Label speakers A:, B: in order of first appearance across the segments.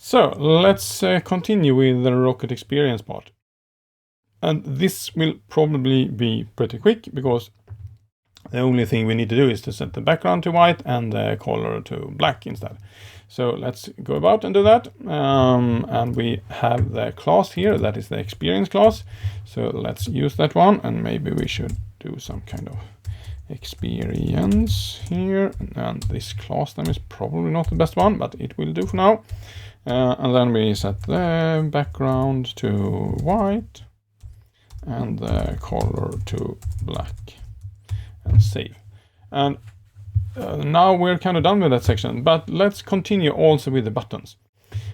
A: So let's continue with the rocket experience part. And this will probably be pretty quick because the only thing we need to do is to set the background to white and the color to black instead. So let's go about and do that. And we have the class here, that is the experience class. So let's use that one, and maybe we should do some kind of experience here. And this class name is probably not the best one, but it will do for now. And then we set the background to white and the color to black and save. And now we're kind of done with that section, but let's continue also with the buttons.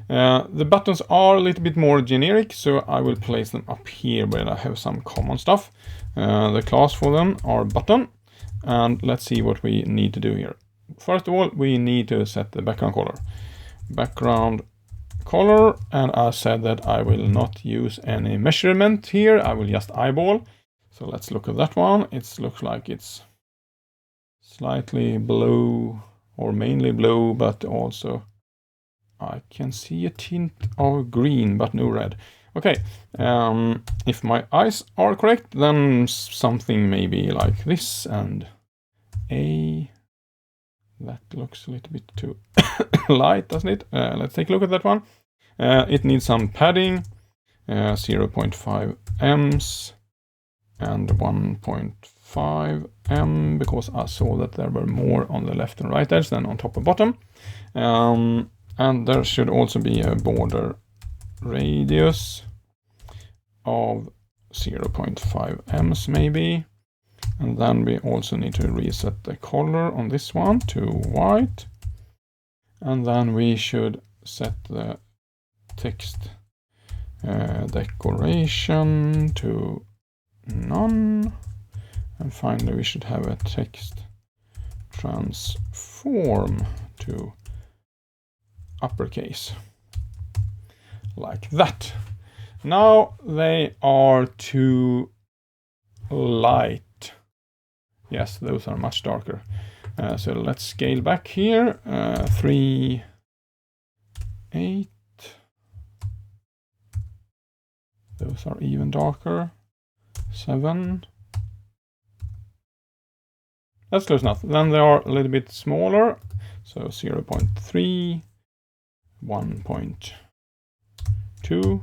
A: The buttons are a little bit more generic, so I will place them up here where I have some common stuff. The class for them are button, and let's see what we need to do here. First of all, we need to set the background color. Background color, and I said that I will not use any measurement here, I will just eyeball. So let's look at that one. It looks like it's slightly blue, or mainly blue, but also I can see a tint of green, but no red. Okay, if my eyes are correct, then something maybe like this, and that looks a little bit too light, doesn't it? Let's take a look at that one. It needs some padding, 0.5 ems and 1.5 em, because I saw that there were more on the left and right edge than on top and bottom. And there should also be a border radius of 0.5 ems maybe. And then we also need to reset the color on this one to white. And then we should set the text decoration to none. And finally we should have a text transform to uppercase. Like that. Now they are too light. Yes, those are much darker. So let's scale back here. 3, 8. Those are even darker. 7. That's close enough. Then they are a little bit smaller. So 0.3, 1.2.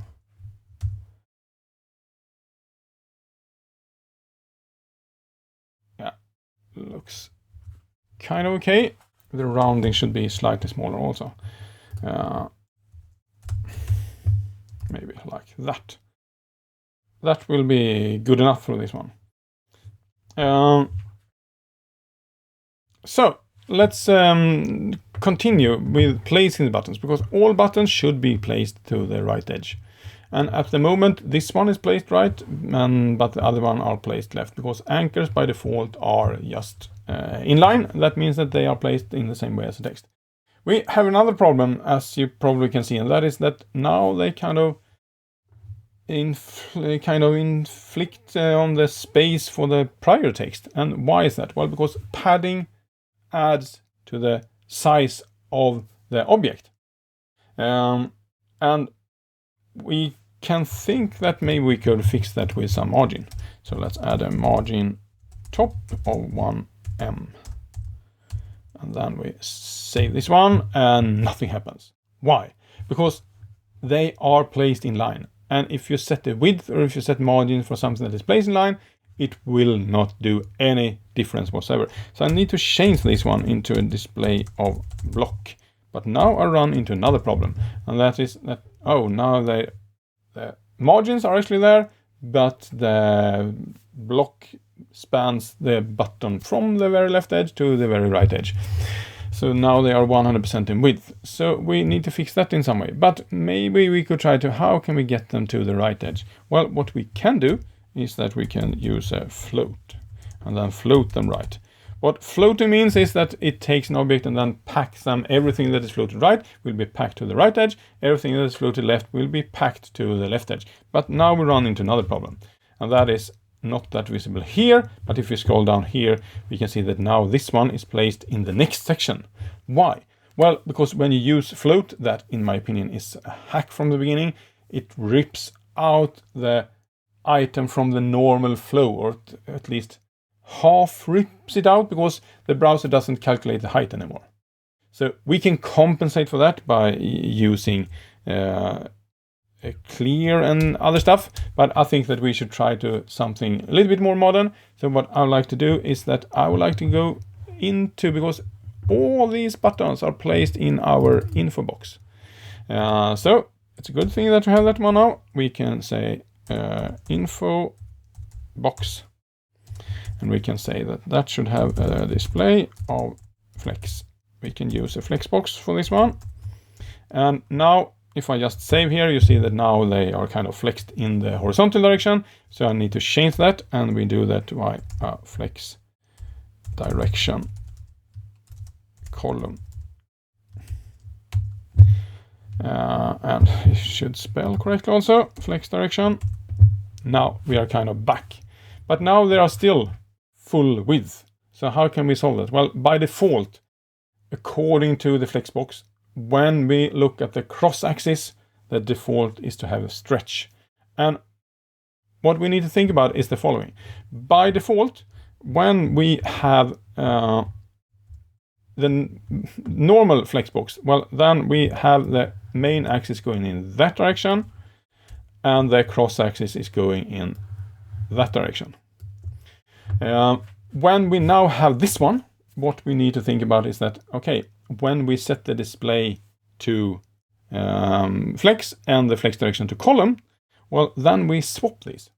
A: Looks kind of okay. The rounding should be slightly smaller also. Maybe like that. That will be good enough for this one. So let's continue with placing the buttons, because all buttons should be placed to the right edge. And at the moment, this one is placed right, but the other one are placed left, because anchors by default are just inline. That means that they are placed in the same way as the text. We have another problem, as you probably can see, and that is that now they kind of inflict on the space for the prior text. And why is that? Well, because padding adds to the size of the object. And we can think that maybe we could fix that with some margin. So let's add a margin top of 1 em. And then we save this one and nothing happens. Why? Because they are placed in line. And if you set the width or if you set margin for something that is placed in line, it will not do any difference whatsoever. So I need to change this one into a display of block. But now I run into another problem. And that is that, oh, now the margins are actually there, but the block spans the button from the very left edge to the very right edge. So now they are 100% in width. So we need to fix that in some way. But maybe we could try to, how can we get them to the right edge? Well, what we can do is that we can use a float and then float them right. What floating means is that it takes an object and then packs them. Everything that is floated right will be packed to the right edge. Everything that is floated left will be packed to the left edge. But now we run into another problem. And that is not that visible here. But if we scroll down here, we can see that now this one is placed in the next section. Why? Well, because when you use float, that in my opinion is a hack from the beginning. It rips out the item from the normal flow, or at least half rips it out, because the browser doesn't calculate the height anymore. So we can compensate for that by using a clear and other stuff, but I think that we should try to something a little bit more modern. So what I would like to do is that I would like to go into, because all these buttons are placed in our info box. So it's a good thing that we have that one now. We can say info box, and we can say that that should have a display of flex. We can use a flex box for this one. And now if I just save here, you see that now they are kind of flexed in the horizontal direction. So I need to change that, and we do that by flex direction column. And it should spell correctly also, flex direction. Now we are kind of back, but now they are still full width. So how can we solve that? Well, by default, according to the flexbox, when we look at the cross axis, the default is to have a stretch. And what we need to think about is the following. By default, when we have the normal flexbox, well, then we have the main axis going in that direction, and the cross axis is going in that direction. When we now have this one, what we need to think about is that, okay, when we set the display to flex and the flex direction to column, well, then we swap these.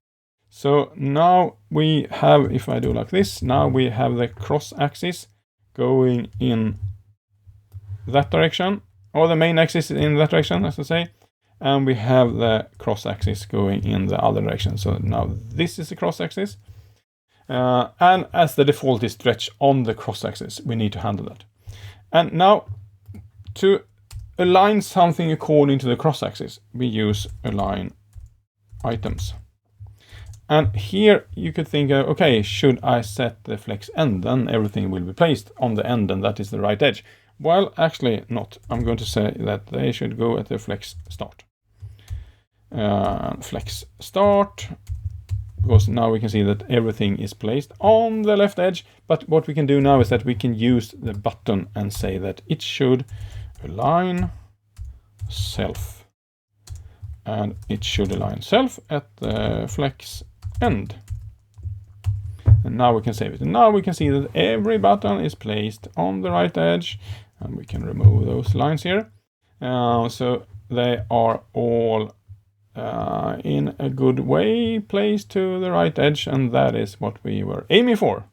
A: So now we have, if I do like this, now we have the cross axis going in that direction, or the main axis in that direction, as I say, and we have the cross axis going in the other direction. So now this is the cross axis. And as the default is stretch on the cross axis, we need to handle that. And now to align something according to the cross axis, we use align items. And here you could think, okay, should I set the flex end? Then everything will be placed on the end, and that is the right edge. Well, actually not. I'm going to say that they should go at the flex start. Flex start. Because now we can see that everything is placed on the left edge. But what we can do now is that we can use the button and say that it should align self. And it should align self at the flex end. And now we can save it. And now we can see that every button is placed on the right edge. And we can remove those lines here. So they are all in a good way placed to the right edge, and that is what we were aiming for.